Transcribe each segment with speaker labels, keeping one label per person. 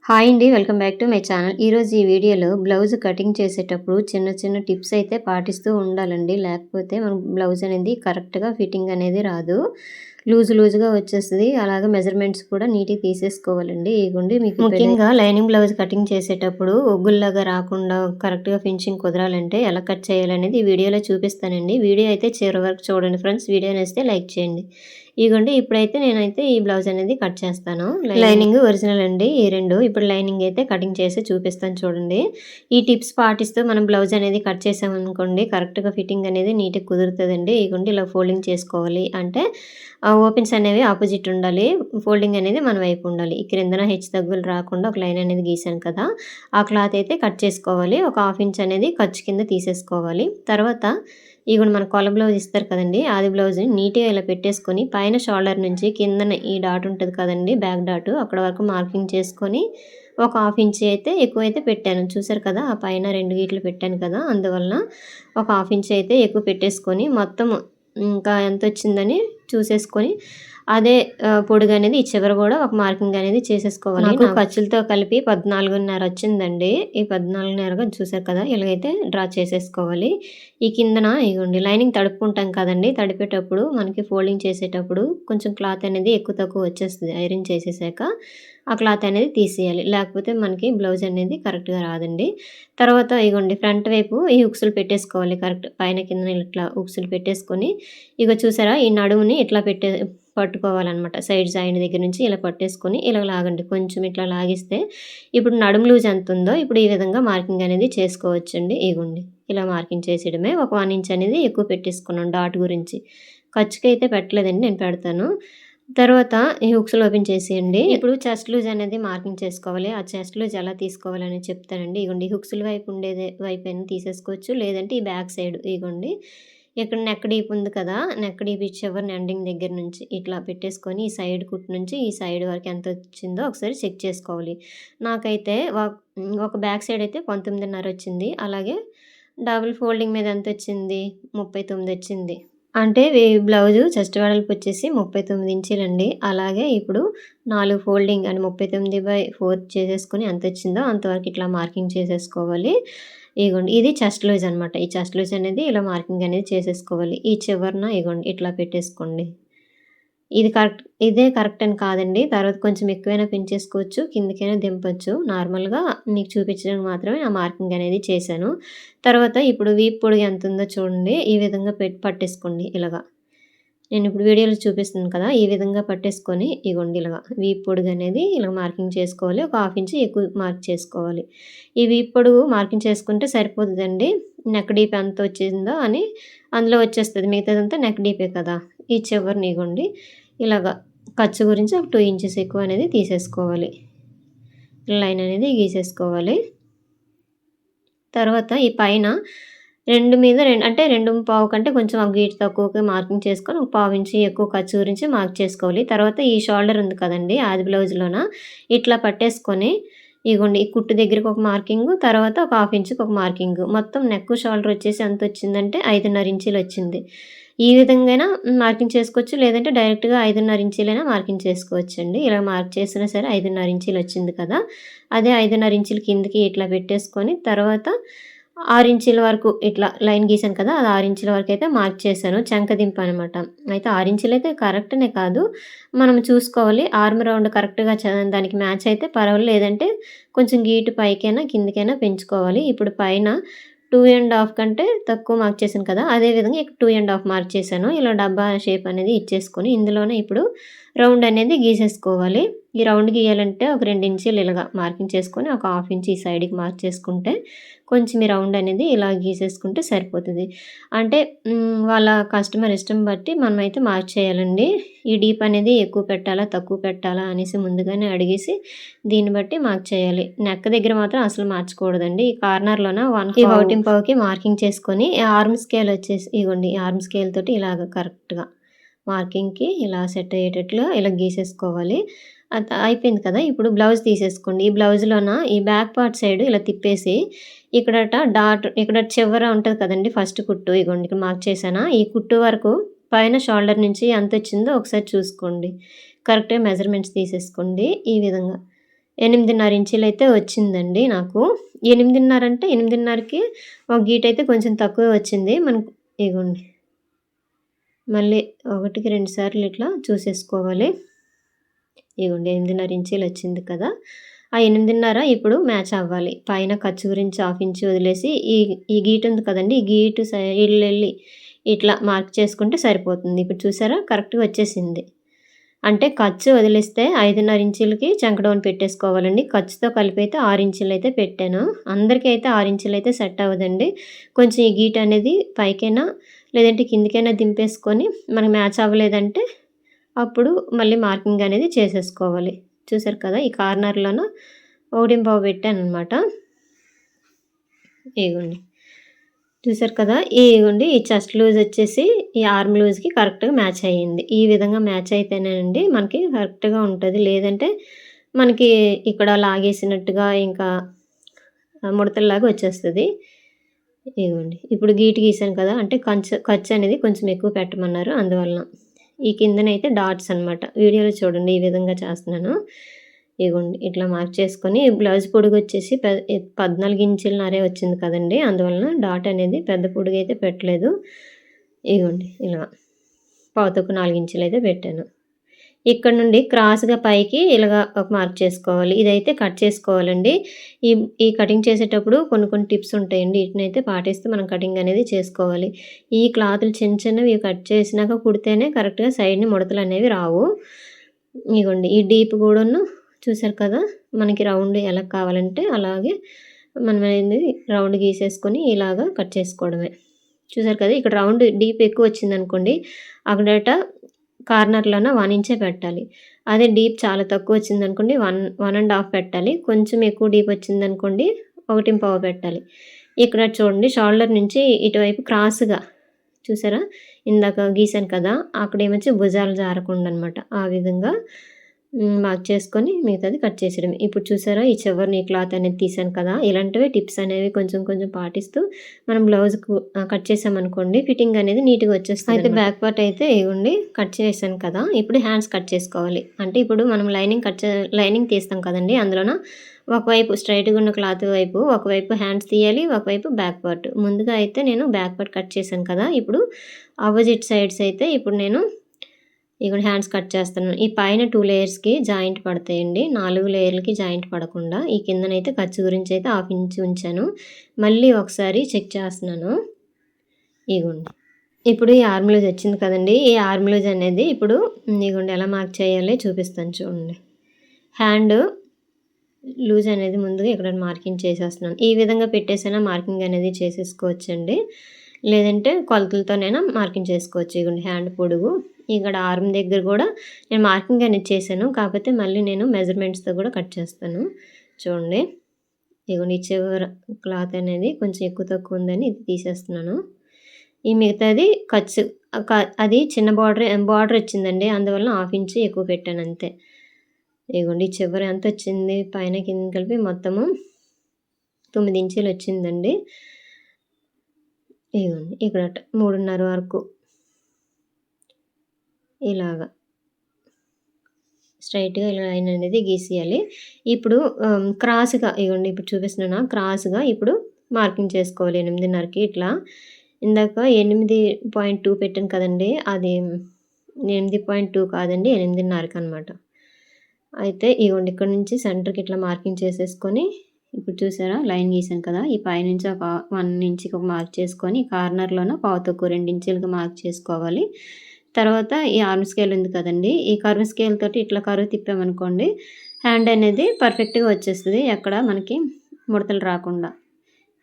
Speaker 1: Hi అండి. Welcome back to my channel. ఈరోజు ఈ వీడియోలో బ్లౌజ్ కటింగ్ చేసేటప్పుడు చిన్న చిన్న టిప్స్ అయితే పాటిస్తూ ఉండాలండి. లేకపోతే మన బ్లౌజ్ అనేది కరెక్ట్‌గా ఫిట్టింగ్ అనేది రాదు. లూజ్‌గా వచ్చేస్తది. అలాగే మెజర్‌మెంట్స్ కూడా నీట్‌గా తీసేసుకోవాలండి. ఇగోండి మీకు ముఖ్యంగా లైనింగ్ బ్లౌజ్ కటింగ్ చేసేటప్పుడు ఒగ్గుల్లాగా రాకుండా కరెక్ట్‌గా ఫినిషింగ్ కుదరాలంటే ఎలా కట్ చేయాలనేది ఈ వీడియోలో చూపిస్తానండి. వీడియో అయితే చివరి వరకు చూడండి ఫ్రెండ్స్. వీడియో నచ్చితే లైక్ చేయండి. ఇగోండి ఇప్పుడైతే నేనైతే ఈ బ్లౌజ్ అనేది కట్ చేస్తాను. లైనింగ్ ఒరిజినల్ అండి ఈ రెండు. ఇప్పుడు లైనింగ్ అయితే కటింగ్ చేసి చూపిస్తాను చూడండి. ఈ టిప్స్ పాటిస్తూ మనం బ్లౌజ్ అనేది కట్ చేసామనుకోండి కరెక్ట్‌గా ఫిట్టింగ్ అనేది నీట్‌గా కుదురుతదండి. ఇగోండి ఇలా ఫోల్డింగ్ చేసుకోవాలి. అంటే ఓపెన్స్ అనేవి ఆపోజిట్ ఉండాలి. ఫోల్డింగ్ అనేది మన వైపు ఉండాలి. ఈ క్రిందన హెచ్చు తగ్గులు రాకుండా ఒక లైన్ అనేది గీసాను కదా! ఆ క్లాత్ అయితే కట్ చేసుకోవాలి. ఒక 1/2 ఇంచ్ అనేది ఖర్చు కింద తీసేసుకోవాలి. తర్వాత ఇగోండి మన కొల బ్లౌజ్ ఇస్తారు కదండీ! ఆది బ్లౌజ్‌ని నీట్‌గా ఇలా పెట్టేసుకొని పైన షోల్డర్ నుంచి కిందన ఈ డాట్ ఉంటది కదండీ! బ్యాక్ డాట్ అక్కడ వరకు మార్కింగ్ చేసుకొని ఒక 1/2 ఇంచ్ అయితే ఎక్కువైతే పెట్టాను. చూసారు కదా! ఆ పైన 2 గీట్లు పెట్టాను కదా! అందువలన ఒక 1/2 ఇంచ్ అయితే ఎక్కువ పెట్టేసుకొని మొత్తం ఇంకా ఎంతొచ్చిందని చూసేసుకొని అదే పొడుగనేది ఈ చివర గూడా ఒక మార్కింగ్ అనేది చేసేసుకోవాలి. నాకు ఖర్చులతో కలిపి 14.5 వచ్చిందండి. ఈ 14.5 చూసారు కదా! ఇలాగైతే డ్రా చేసేసుకోవాలి. ఈ కిందన ఇగోండి లైనింగ్ తడుపుకుంటాం కదండీ! తడిపేటప్పుడు మనకి ఫోల్డింగ్ చేసేటప్పుడు కొంచెం క్లాత్ అనేది ఎక్కువ తక్కువ వచ్చేస్తది ఐరన్ చేసేసాక. ఆ క్లాత్ అనేది తీసేయాలి. లేకపోతే మనకి బ్లౌజ్ అనేది కరెక్ట్‌గా రాదండి. తర్వాత ఇగోండి ఫ్రంట్ వైపు ఈ హుక్స్‌లు పెట్టేసుకోవాలి కరెక్ట్. పైన కిందన ఇట్లా హుక్స్‌లు పెట్టేసుకొని ఇగో చూసారా ఈ నడుముని ఇట్లా పట్టుకోవాలనమాట. సైడ్ జాయింట్ దగ్గర నుంచి ఇలా పట్టేసుకొని ఇలా లాగండి. కొంచెం ఇట్లా లాగిస్తే ఇప్పుడు నడుము లూజ్ ఎంతుందో ఇప్పుడు ఈ విధంగా మార్కింగ్ అనేది చేసుకోవచ్చండి. ఇగోండి ఇలా మార్కింగ్ చేసేయడమే. ఒక 1 ఇంచ్ అనేది ఎక్కువ పెట్టేసుకున్నాను డాట్ గురించి. ఖర్చుకైతే పెట్టలేదండి. నేను పెడతాను. తర్వాత ఈ హుక్స్‌లు ఓపెన్ చేసేయండి. ఇప్పుడు చెస్ట్ లూజ్ అనేది మార్కింగ్ చేసుకోవాలి. ఆ చెస్ట్ లూజ్ ఎలా తీసుకోవాలని చెప్తానండి. ఇగోండి హుక్స్‌ల వైపు ఉండేదే వైపైన తీసేసుకోవచ్చు. లేదంటే ఈ బ్యాక్ సైడ్ ఇగోండి. ఇక్కడ నెక్ డీప్ ఉంది కదా! నెక్ డీప్ ఈ చివరన ఎండింగ్ దగ్గర నుంచి ఇట్లా పెట్టేసుకొని ఈ సైడ్ కుట్టు నుంచి ఈ సైడ్ వరకు ఎంతొచ్చిందో ఒకసారి చెక్ చేసుకోవాలి. నాకైతే ఒక బ్యాక్ సైడ్ అయితే 19.5 వచ్చింది. అలాగే డబుల్ ఫోల్డింగ్ మీద ఎంతొచ్చింది? 39 వచ్చింది. అంటే బ్లౌజు చెస్ట్ వెడల్పు వచ్చేసి 39 ఇంచీలండి. అలాగే ఇప్పుడు 4 ఫోల్డింగ్ అని 39/4 చేసేసుకొని ఎంతొచ్చిందో అంతవరకు ఇట్లా మార్కింగ్ చేసేసుకోవాలి. ఇగోండి ఇది చెస్ట్ లూజ్ అనమాట. ఈ చెస్ట్ లూజ్ అనేది ఇలా మార్కింగ్ అనేది చేసేసుకోవాలి. ఈ చివరన ఇగోండి ఇట్లా పెట్టేసుకోండి. ఇదే కరెక్ట్ అని కాదండి. తర్వాత కొంచెం ఎక్కువైనా పెంచేసుకోవచ్చు. కిందకైనా దింపొచ్చు. నార్మల్‌గా మీకు చూపించడానికి మాత్రమే ఆ మార్కింగ్ అనేది చేశాను. తర్వాత ఇప్పుడు వీపు పొడుగు ఎంతుందో చూడండి. ఈ విధంగా పట్టేసుకోండి ఇలాగా. నేనిప్పుడు వీడియోలో చూపిస్తున్నాను కదా! ఈ విధంగా పట్టేసుకొని ఇగోండి ఇలాగా వీపు పొడుగనేది ఇలా మార్కింగ్ చేసుకోవాలి. ఒక 1/2 ఇంచ్ ఎక్కువ మార్క్ చేసుకోవాలి. ఈ వీపు పొడుగు మార్కింగ్ చేసుకుంటే సరిపోతదండి. నెక్ డీప్ ఎంతొచ్చిందో అని అందులో వచ్చేస్తది. మిగతాదంతా నెక్ డీపే కదా! ఈ చివరన ఇగోండి ఇలాగా ఖర్చు గురించి ఒక 2 ఇంచెస్ ఎక్కువ అనేది తీసేసుకోవాలి. లైన్ అనేది గీసేసుకోవాలి. తర్వాత ఈ పైన 2 మీద అంటే 2:15 కంటే కొంచెం ఒక గీటు తక్కువగా మార్కింగ్ చేసుకొని ఒక 1/2 ఇంచ్ ఎక్కువ ఖర్చు గురించి మార్క్ చేసుకోవాలి. తర్వాత ఈ షోల్డర్ ఉంది కదండీ! ఆది బ్లౌజ్‌లోన ఇట్లా పట్టేసుకొని ఇగోండి ఈ కుట్టు దగ్గరికి ఒక మార్కింగు, తర్వాత ఒక 1/2 ఇంచ్‌కి ఒక మార్కింగు. మొత్తం నెక్, షోల్డర్ వచ్చేసి ఎంతొచ్చిందంటే 5.5 ఇంచీలొచ్చింది. ఈ విధంగైనా మార్కింగ్ చేసుకోవచ్చు. లేదంటే డైరెక్ట్‌గా 5.5 ఇంచీలైనా మార్కింగ్ చేసుకోవచ్చండి. ఇలా మార్క్ చేసినా సరే 5.5 ఇంచీలొచ్చింది కదా! అదే 5.5 ఇంచీల కిందకి ఇట్లా పెట్టేసుకొని తర్వాత 6 ఇంచీల వరకు ఇట్లా లైన్ గీసాను కదా! అది 6 ఇంచీల వరకైతే మార్క్ చేశాను. చంకదింపు అనమాట. అయితే 6 ఇంచీలైతే కరెక్ట్‌నే కాదు. మనం చూసుకోవాలి. ఆర్మ్ రౌండ్ కరెక్ట్‌గా దానికి మ్యాచ్ అయితే పర్వాలేదు. లేదంటే కొంచెం గీటు పైకైనా, కిందకైనా పెంచుకోవాలి. ఇప్పుడు పైన 2 ½ కంటే తక్కువ మార్క్ చేశాను కదా! అదే విధంగా ఇక్కడ 2 ½ మార్క్ చేశాను. ఇలా డబ్బా షేప్ అనేది ఇచ్చేసుకొని ఇందులోనే ఇప్పుడు రౌండ్ అనేది గీసేసుకోవాలి. ఈ రౌండ్ గీయాలంటే ఒక 2 ఇంచీలు ఇలాగా మార్కింగ్ చేసుకొని ఒక 1/2 ఇంచ్ ఈ సైడ్‌కి మార్క్ చేసుకుంటే కొంచెం ఈ రౌండ్ అనేది ఇలా గీసేసుకుంటే సరిపోతది. అంటే వాళ్ళ కస్టమర్ ఇష్టం బట్టి మనమైతే మార్క్ చేయాలండి. ఈ డీప్ అనేది ఎక్కువ పెట్టాలా? తక్కువ పెట్టాలా? అనేసి ముందుగానే అడిగేసి దీన్ని బట్టి మార్క్ చేయాలి. నెక్ దగ్గర మాత్రం అసలు మార్చకూడదండి. ఈ కార్నర్‌లోన ఈ 1/4కి మార్కింగ్ చేసుకొని ఆర్మ్ స్కేల్ వచ్చేసి ఇగోండి ఈ ఆర్మ్ స్కేల్ తోటి ఇలాగ కరెక్ట్‌గా మార్కింగ్‌కి ఇలా సెట్ అయ్యేటట్లుగా ఇలా గీసేసుకోవాలి. అయిపోయింది కదా! ఇప్పుడు బ్లౌజ్ తీసేసుకోండి. ఈ బ్లౌజ్‌లోన ఈ బ్యాక్ పార్ట్ సైడ్ ఇలా తిప్పేసి ఇక్కడట డాట్ ఇక్కడ చివర ఉంటది కదండీ! ఫస్ట్ కుట్టు ఇగోండి ఇక్కడ మార్క్ చేశానా? ఈ కుట్టు వరకు పైన షోల్డర్ నుంచి ఎంతొచ్చిందో ఒకసారి చూసుకోండి. కరెక్ట్‌గా మెజర్‌మెంట్స్ తీసేసుకోండి ఈ విధంగా. 8.5 ఇంచీలైతే వచ్చిందండి నాకు. 8.5 అంటే 8.5కి ఒక గీటైతే కొంచెం తక్కువే వచ్చింది. మనకు ఇగోండి. మళ్ళీ ఒకటికి 2 సార్లు ఇట్లా చూసేసుకోవాలి. ఇగోండి 8.5 ఇంచీలొచ్చింది కదా! ఆ 8.5 ఇప్పుడు మ్యాచ్ అవ్వాలి. పైన ఖర్చు గురించి హాఫ్ ఇంచ్ వదిలేసి ఈ గీటుంది కదండీ! ఈ గీటు సైడ్‌లెళ్ళి ఇట్లా మార్క్ చేసుకుంటే సరిపోతుంది. ఇప్పుడు చూసారా కరెక్ట్‌గా వచ్చేసింది. అంటే ఖర్చు వదిలేస్తే 5.5 ఇంచులకి చంక డౌన్ పెట్టేసుకోవాలండి. ఖర్చుతో కలిపి అయితే 6 ఇంచులైతే పెట్టాను. అందరికీ అయితే 6 ఇంచులైతే సెట్ అవ్వదండి. కొంచెం ఈ గీట అనేది పైకైనా లేదంటే కిందకైనా దింపేసుకొని మనకు మ్యాచ్ అవ్వలేదంటే అప్పుడు మళ్ళీ మార్కింగ్ అనేది చేసేసుకోవాలి. చూసారు కదా! ఈ కార్నర్‌లోన 1.25 పెట్టాననమాట. ఇగోండి. చూసారు కదా! ఇగోండి ఈ చెస్ట్ లూజ్ వచ్చేసి ఈ ఆర్మ్ లూజ్‌కి కరెక్ట్‌గా మ్యాచ్ అయ్యింది. ఈ విధంగా మ్యాచ్ అయితేనేనండి మనకి కరెక్ట్‌గా ఉంటది. లేదంటే మనకి ఇక్కడ లాగేసినట్టుగా ఇంకా ముడతల్లాగా వచ్చేస్తది. ఇగోండి. ఇప్పుడు గీటు గీసాను కదా! అంటే ఖర్చు అనేది కొంచెం ఎక్కువ పెట్టమన్నారు అందువలన. ఈ కిందనైతే డాట్స్ అనమాట. వీడియోలో చూడండి ఈ విధంగా చేస్తున్నాను. ఇగోండి ఇట్లా మార్క్ చేసుకొని బ్లౌజ్ పొడుగొచ్చేసి 14 ఇంచులన్నరే వచ్చింది కదండీ! అందువలన డాట్ అనేది పెద్ద పొడుగైతే పెట్టలేదు. ఇగోండి ఇలా పావుతక్కువ 4 ఇంచులైతే పెట్టాను. ఇక్కడ నుండి క్రాస్‌గా పైకి ఇలాగ ఒక మార్క్ చేసుకోవాలి. ఇదైతే కట్ చేసుకోవాలండి. ఈ ఈ కటింగ్ చేసేటప్పుడు కొన్ని టిప్స్ ఉంటాయండి. వీటినైతే పాటిస్తూ మనం కటింగ్ అనేది చేసుకోవాలి. ఈ క్లాతులు చిన్నవి కట్ చేసినాక కుడితేనే కరెక్ట్‌గా సైడ్‌ని ముడతలనేవి రావు. ఇగోండి ఈ డీప్ కూడాను చూసారు కదా! మనకి రౌండ్ ఎలా కావాలంటే అలాగే మనం అనేది రౌండ్ గీసేసుకొని ఇలాగా కట్ చేసుకోవడమే. చూసారు కదా! ఇక్కడ రౌండ్ డీప్ ఎక్కువ వచ్చిందనుకోండి అక్కడట కార్నర్‌లోన 1 ఇంచే పెట్టాలి. అదే డీప్ చాలా తక్కువ వచ్చిందనుకోండి 1 పెట్టాలి. కొంచెం ఎక్కువ డీప్ వచ్చిందనుకోండి 1.25 పెట్టాలి. ఇక్కడ చూడండి షోల్డర్ నుంచి ఇటువైపు క్రాస్‌గా చూసారా? ఇందాక గీసాను కదా! అక్కడేమొచ్చి భుజాలు జారకుండా అనమాట. ఆ విధంగా మార్క్ చేసుకొని మిగతాది కట్ చేసేయడమే. ఇప్పుడు చూసారా ఈ చివరని ఈ క్లాత్ అనేది తీసాను కదా! ఇలాంటివి టిప్స్ అనేవి కొంచెం పాటిస్తూ మనం బ్లౌజ్‌కు కట్ చేసామనుకోండి ఫిట్టింగ్ అనేది నీట్‌గా వచ్చేస్తది. అయితే బ్యాక్ పార్ట్ అయితే ఇగోండి కట్ చేశాను కదా! ఇప్పుడు హ్యాండ్స్ కట్ చేసుకోవాలి. అంటే ఇప్పుడు మనం లైనింగ్ తీస్తాం కదండీ! అందులోన ఒకవైపు స్ట్రెయిట్‌గా ఉన్న క్లాత్ వైపు ఒకవైపు హ్యాండ్స్ తీయాలి. ఒకవైపు బ్యాక్ పార్ట్. ముందుగా అయితే నేను బ్యాక్ పార్ట్ కట్ చేశాను కదా! ఇప్పుడు అపోజిట్ సైడ్స్ అయితే ఇప్పుడు నేను ఇగోండి హ్యాండ్స్ కట్ చేస్తున్నాను. ఈ పైన 2 లేయర్స్‌కి జాయింట్ పడతాయండి. 4 లేయర్లకి జాయింట్ పడకుండా ఈ కిందనైతే ఖర్చు గురించి అయితే హాఫ్ ఇంచ్ ఉంచాను. మళ్ళీ ఒకసారి చెక్ చేస్తున్నాను. ఇగోండి. ఇప్పుడు ఈ ఆర్మ్ లూజ్ వచ్చింది కదండీ! ఈ ఆర్మ్ లూజ్ అనేది ఇప్పుడు ఇగోండి ఎలా మార్క్ చేయాలి చూపిస్తాను చూడండి. హ్యాండ్ లూజ్ అనేది ముందుగా ఇక్కడ మార్కింగ్ చేసేస్తున్నాను. ఈ విధంగా పెట్టేసైనా మార్కింగ్ అనేది చేసేసుకోవచ్చండి. లేదంటే కొలతలతోనైనా మార్కింగ్ చేసుకోవచ్చు. ఇగోండి హ్యాండ్ పొడుగు ఇక్కడ ఆర్మ్ దగ్గర కూడా నేను మార్కింగ్ అనేది చేశాను. కాకపోతే మళ్ళీ నేను మెజర్‌మెంట్స్‌తో కూడా కట్ చేస్తాను. చూడండి. ఇగోండి ఈ చివర క్లాత్ అనేది కొంచెం ఎక్కువ తక్కువ ఉందని ఇది తీసేస్తున్నాను. ఈ మిగతాది ఖర్చు అది చిన్న బార్డర్ వచ్చిందండి. అందువలన హాఫ్ ఇంచ్ ఎక్కువ పెట్టాను అంతే. ఇగోండి ఈ చివర ఎంత వచ్చింది పైన కింద కలిపి మొత్తము 9 ఇంచీలు వచ్చిందండి. ఇగోండి ఇక్కడ 3.5 వరకు ఇలాగా స్ట్రెయిట్‌గా ఇలా లైన్ అనేది గీసేయాలి. ఇప్పుడు క్రాస్‌గా ఇగోండి ఇప్పుడు చూపిస్తున్నానా క్రాస్‌గా ఇప్పుడు మార్కింగ్ చేసుకోవాలి 8.5కి ఇట్లా. ఇందాక 8.2 పెట్టాను కదండీ! అది 8.2 కాదండి 8.5కి అనమాట. అయితే ఇగోండి ఇక్కడ నుంచి సెంటర్‌కి ఇట్లా మార్కింగ్ చేసేసుకొని ఇప్పుడు చూసారా లైన్ గీసాను కదా! ఈ పైనుంచి ఒక 1 ఇంచ్‌కి ఒక మార్క్ చేసుకొని కార్నర్‌లోన పావుతక్కువ 2 ఇంచులకి మార్క్ చేసుకోవాలి. తర్వాత ఈ ఆర్మ్ స్కేల్ ఉంది కదండీ! ఈ కర్వ్ స్కేల్ తోటి ఇట్లా కర్వ్ తిప్పామనుకోండి హ్యాండ్ అనేది పర్ఫెక్ట్‌గా వచ్చేస్తది. ఎక్కడ మనకి ముడతలు రాకుండా.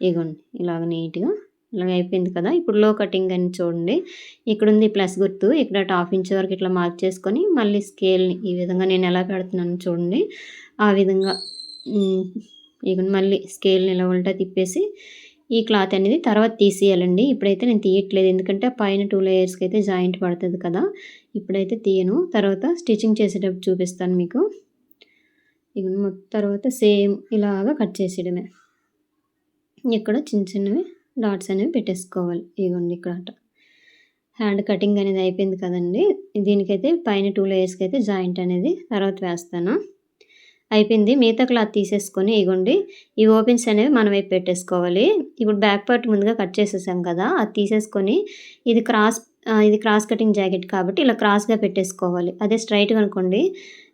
Speaker 1: ఇగోండి ఇలాగ నీట్‌గా ఇలాగ అయిపోయింది కదా! ఇప్పుడు లో కటింగ్ అని చూడండి. ఇక్కడుంది ప్లస్ గుర్తు. ఇక్కడ హాఫ్ ఇంచ్ వరకు ఇట్లా మార్క్ చేసుకొని మళ్ళీ స్కేల్‌ని ఈ విధంగా నేను ఎలా పెడుతున్నానో చూడండి. ఆ విధంగా ఇగోండి మళ్ళీ స్కేల్‌ని ఇలా ఉల్టా తిప్పేసి ఈ క్లాత్ అనేది తర్వాత తీసేయాలండి. ఇప్పుడైతే నేను తీయట్లేదు. ఎందుకంటే పైన 2 లేయర్స్‌కి అయితే జాయింట్ పడతది కదా! ఇప్పుడైతే తీయను. తర్వాత స్టిచ్చింగ్ చేసేటప్పుడు చూపిస్తాను మీకు. ఇగోండి తర్వాత సేమ్ ఇలాగా కట్ చేసేయడమే. ఇక్కడ చిన్నవి డాట్స్ అనేవి పెట్టేసుకోవాలి. ఇగోండి ఇక్కడ హ్యాండ్ కటింగ్ అనేది అయిపోయింది కదండీ! దీనికైతే పైన 2 లేయర్స్‌కి అయితే జాయింట్ అనేది తర్వాత వేస్తాను. అయిపోయింది. మిగతా క్లాత్ తీసేసుకొని ఇగోండి ఈ ఓపెన్స్ అనేవి మన వైపు పెట్టేసుకోవాలి. ఇప్పుడు బ్యాక్ పార్ట్ ముందుగా కట్ చేసేసాం కదా! అది తీసేసుకొని ఇది క్రాస్ కటింగ్ జాకెట్ కాబట్టి ఇలా క్రాస్‌గా పెట్టేసుకోవాలి. అదే స్ట్రెయిట్‌గా అనుకోండి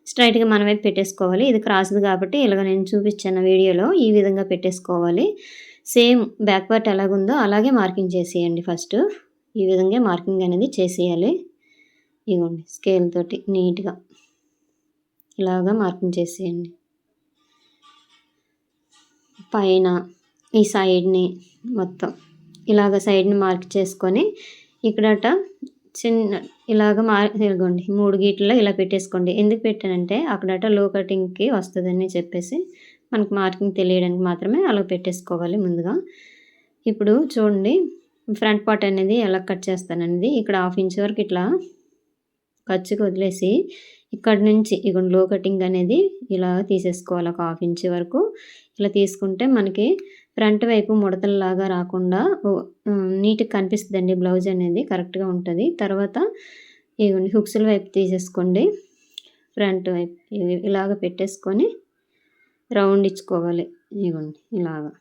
Speaker 1: స్ట్రెయిట్‌గా మన వైపు పెట్టేసుకోవాలి. ఇది క్రాస్‌ది కాబట్టి ఇలాగ నేను చూపించాను వీడియోలో ఈ విధంగా పెట్టేసుకోవాలి. సేమ్ బ్యాక్ పార్ట్ ఎలాగుందో అలాగే మార్కింగ్ చేసేయండి ఫస్టు. ఈ విధంగా మార్కింగ్ అనేది చేసేయాలి. ఇగోండి స్కేల్ తోటి నీట్‌గా ఇలాగా మార్కింగ్ చేసేయండి. పైన ఈ సైడ్‌ని మొత్తం ఇలాగ సైడ్‌ని మార్క్ చేసుకొని ఇక్కడట చిన్న ఇలాగ ఇదిగోండి 3 గీట్లలో ఇలా పెట్టేసుకోండి. ఎందుకు పెట్టానంటే అక్కడట లో కటింగ్‌కి వస్తదని చెప్పేసి మనకు మార్కింగ్ తెలియడానికి మాత్రమే అలా పెట్టేసుకోవాలి ముందుగా. ఇప్పుడు చూడండి ఫ్రంట్ పార్ట్ అనేది ఎలా కట్ చేస్తాననేది ఇక్కడ 1/2 ఇంచ్ వరకు ఇట్లా ఖర్చుకి వదిలేసి ఇక్కడి నుంచి ఇగోండి లో కటింగ్ అనేది ఇలా తీసేసుకోవాలి. ఒక 1/2 ఇంచ్ వరకు ఇలా తీసుకుంటే మనకి ఫ్రంట్ వైపు ముడతల్లాగా రాకుండా నీట్‌గా కనిపిస్తదండి బ్లౌజ్ అనేది కరెక్ట్‌గా ఉంటది. తర్వాత ఇగోండి హుక్స్‌ల వైపు తీసేసుకోండి. ఫ్రంట్ వైపు ఇలాగ పెట్టేసుకొని రౌండ్ ఇచ్చుకోవాలి. ఇగోండి ఇలాగా.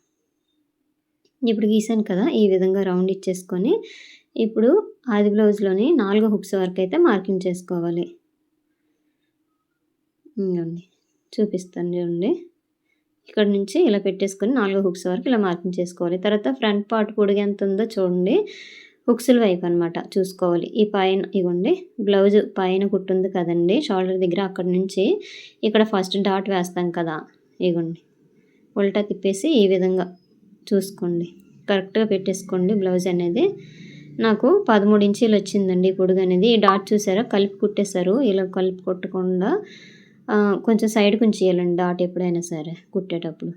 Speaker 1: ఇప్పుడు గీసాను కదా! ఈ విధంగా రౌండ్ ఇచ్చేసుకొని ఇప్పుడు ఆది బ్లౌజ్‌లోని 4 హుక్స్ వరకైతే మార్కింగ్ చేసుకోవాలి. ఇదిగోండి చూపిస్తాను చూడండి. ఇక్కడ నుంచి ఇలా పెట్టేసుకొని 4 హుక్స్ వరకు ఇలా మార్కింగ్ చేసుకోవాలి. తర్వాత ఫ్రంట్ పార్ట్ పొడుగు ఎంత ఉందో చూడండి. హుక్స్‌ల వైపు అనమాట చూసుకోవాలి. ఈ పైన ఇగోండి బ్లౌజ్ పైన కుట్టుంది కదండీ షోల్డర్ దగ్గర అక్కడి నుంచి ఇక్కడ ఫస్ట్ డాట్ వేస్తాం కదా! ఇగోండి ఉల్టా తిప్పేసి ఈ విధంగా చూసుకోండి. కరెక్ట్‌గా పెట్టేసుకోండి బ్లౌజ్ అనేది. నాకు 13 ఇంచీలు వచ్చిందండి పొడుగు అనేది. ఈ డాట్ చూసారా కలిపి కుట్టేశారు. ఇలా కలిపి కుట్టకుండా కొంచెం సైడ్‌కి ఉంచేయాలండి డాట్ ఎప్పుడైనా సరే కుట్టేటప్పుడు.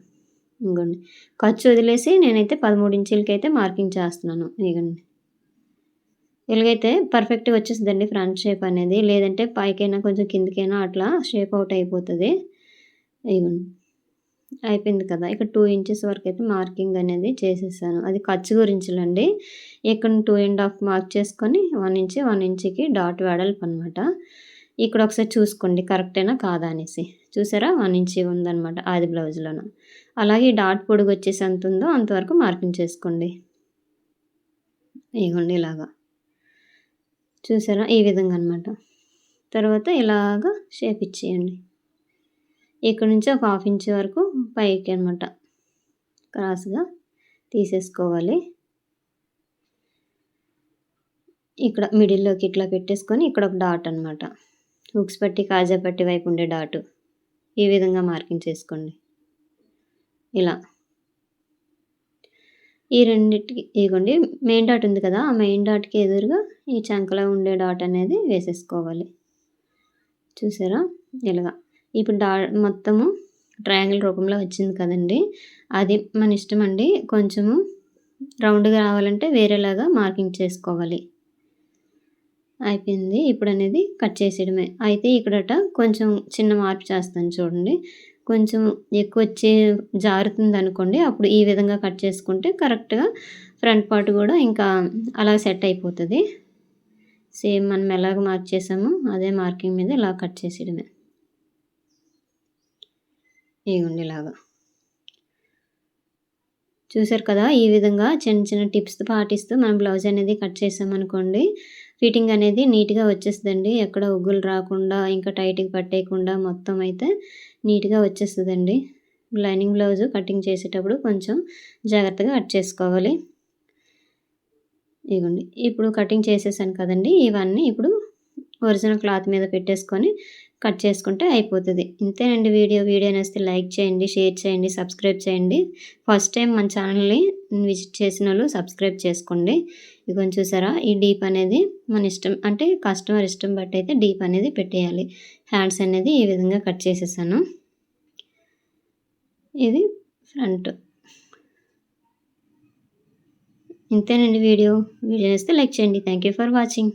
Speaker 1: ఇగోండి ఖర్చు వదిలేసి నేనైతే 13 ఇంచీలకైతే మార్కింగ్ చేస్తున్నాను. ఇగోండి ఇలాగైతే పర్ఫెక్ట్‌గా వచ్చేస్తదండి ఫ్రంట్ షేప్ అనేది. లేదంటే పైకైనా కొంచెం కిందకైనా అట్లా షేప్ అవుట్ అయిపోతది. ఇగోండి అయిపోయింది కదా! ఇక్కడ 2 ఇంచెస్ వరకైతే మార్కింగ్ అనేది చేసేసాను. అది ఖర్చు గురించిలండి. ఇక్కడ 2½ మార్క్ చేసుకొని 1 ఇంచ్, 1 ఇంచ్‌కి డాట్ వెడల్పు అనమాట. ఇక్కడ ఒకసారి చూసుకోండి కరెక్టేనా కాదా అనేసి. చూసారా 1 ఇంచ్ ఉందనమాట ఆది బ్లౌజ్‌లోన. అలాగే డాట్ పొడుగు వచ్చేసి ఎంత ఉందో అంతవరకు మార్కింగ్ చేసుకోండి. ఇగోండి ఇలాగా. చూసారా ఈ విధంగా అనమాట. తర్వాత ఇలాగా షేప్ ఇచ్చేయండి. ఇక్కడ నుంచి ఒక 1/2 ఇంచ్ వరకు పైకి అనమాట క్రాస్‌గా తీసేసుకోవాలి. ఇక్కడ మిడిల్‌లోకి ఇట్లా పెట్టేసుకొని ఇక్కడ ఒక డాట్ అనమాట. హుక్స్ పట్టి, కాజా పట్టి వైపు ఉండే డాటు. ఈ విధంగా మార్కింగ్ చేసుకోండి. ఇలా. ఈ రెండిటికి ఇగోండి మెయిన్ డాట్ ఉంది కదా! ఆ మెయిన్ డాట్‌కి ఎదురుగా ఈ చంకలో ఉండే డాట్ అనేది వేసేసుకోవాలి. చూసారా? ఇలాగా. ఇప్పుడు మొత్తము ట్రయాంగిల్ రూపంలో వచ్చింది కదండీ! అది మన ఇష్టమండి. కొంచెము రౌండ్‌గా రావాలంటే వేరేలాగా మార్కింగ్ చేసుకోవాలి. అయిపోయింది. ఇప్పుడనేది కట్ చేసేయడమే. అయితే ఇక్కడట కొంచెం చిన్న మార్పు చేస్తాను చూడండి. కొంచెం ఎక్కువొచ్చి జారుతుందనుకోండి అప్పుడు ఈ విధంగా కట్ చేసుకుంటే కరెక్ట్‌గా ఫ్రంట్ పార్ట్ గూడా ఇంకా అలా సెట్ అయిపోతది. సేమ్ మనం ఎలాగ మార్క్ చేసామో అదే మార్కింగ్ మీద ఇలా కట్ చేసేయడమే. ఇగోండి ఇలాగా. చూసారు కదా! ఈ విధంగా చిన్న చిన్న టిప్స్ పాటిస్తూ మనం బ్లౌజ్ అనేది కట్ చేసామనుకోండి ఫిట్టింగ్ అనేది నీట్‌గా వచ్చేస్తదండి. ఎక్కడ ఉగ్గులు రాకుండా ఇంకా టైట్‌గా పట్టేయకుండా మొత్తం అయితే నీట్‌గా వచ్చేస్తదండి. లైనింగ్ బ్లౌజ్ కటింగ్ చేసేటప్పుడు కొంచెం జాగ్రత్తగా కట్ చేసుకోవాలి. ఇగోండి ఇప్పుడు కటింగ్ చేసేసాను కదండీ! ఇవన్నీ ఇప్పుడు ఒరిజినల్ క్లాత్ మీద పెట్టేసుకొని కట్ చేసుకుంటే అయిపోతది. ఇంతేనండి వీడియో. వీడియో నచ్చితే లైక్ చేయండి, షేర్ చేయండి, సబ్స్క్రైబ్ చేయండి. ఫస్ట్ టైం మన ఛానల్‌ని విజిట్ చేసినోళ్ళు సబ్స్క్రైబ్ చేసుకోండి. ఇదిగోండి చూసారా? ఈ డీప్ అనేది మన ఇష్టం అంటే కస్టమర్ ఇష్టం బట్టి అయితే డీప్ అనేది పెట్టేయాలి. హ్యాండ్స్ అనేది ఈ విధంగా కట్ చేసేసాను. ఇది ఫ్రంట్. ఇంతేనండి వీడియో. వీడియో నచ్చితే లైక్ చేయండి. Thank you for watching.